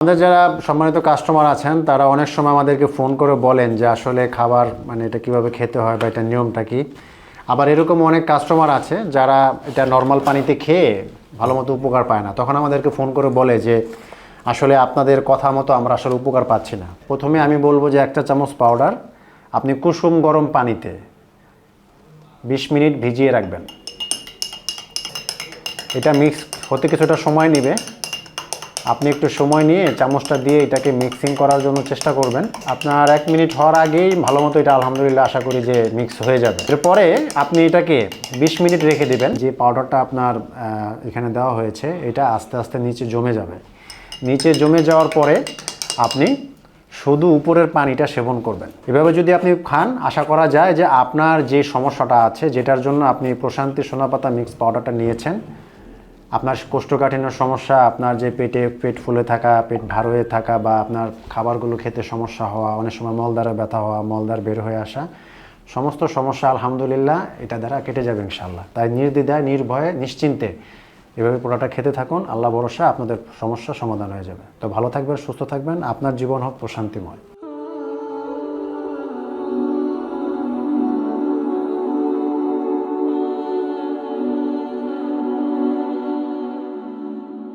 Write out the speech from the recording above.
আমাদের যারা সম্মানিত কাস্টমার আছেন তারা অনেক সময় আমাদেরকে ফোন করে বলেন যে আসলে খাবার মানে এটা কিভাবে খেতে হয় বা এটা নিয়মটা কি। আবার এরকম অনেক কাস্টমার আছে যারা এটা নর্মাল পানিতে খেয়ে ভালো মতো উপকার পায় না, তখন আমাদেরকে ফোন করে বলে যে আসলে আপনাদের কথা মতো আমরা আসলে উপকার পাচ্ছি না। প্রথমে আমি বলবো যে 1 চা চামচ পাউডার আপনি কুসুম গরম পানিতে 20 মিনিট ভিজিয়ে রাখবেন। এটা মিক্স হতে কিছুটা সময় নেবে। আপনি একটু সময় নিয়ে চামচটা দিয়ে এটাকে মিক্সিং করার জন্য চেষ্টা করবেন। আপনার 1 মিনিট হওয়ার আগেই ভালো মতো এটা আলহামদুলিল্লাহ আশা করি যে মিক্স হয়ে যাবে। এরপরে আপনি এটাকে 20 মিনিট রেখে দিবেন। যে পাউডারটা আপনার এখানে দেওয়া হয়েছে এটা আস্তে আস্তে নিচে জমে যাবে। নিচে জমে যাওয়ার পরে আপনি শুধু উপরের পানিটা সেবন করবেন। এভাবে যদি আপনি খান আশা করা যায় যে আপনার যে সমস্যাটা আছে, যেটার জন্য আপনি প্রশান্তি সোনাপাতা মিক্স পাউডারটা নিয়েছেন, আপনার কোষ্ঠকাঠিন্যের সমস্যা, আপনার যে পেট ফুলে থাকা, পেট ভার হয়ে থাকা বা আপনার খাবারগুলো খেতে সমস্যা হওয়া, অনেক সময় মলদ্বারে ব্যথা হওয়া, মলদ্বার বের হয়ে আসা, সমস্ত সমস্যা আলহামদুলিল্লাহ এটা দ্বারা কেটে যাবে ইনশাআল্লাহ। তাই নির্দ্বিধায় নির্ভয়ে নিশ্চিন্তে এভাবে পোড়াটা খেতে থাকুন। আল্লাহ ভরসা আপনাদের সমস্যা সমাধান হয়ে যাবে। তো ভালো থাকবেন, সুস্থ থাকবেন, আপনার জীবন হোক প্রশান্তিময়।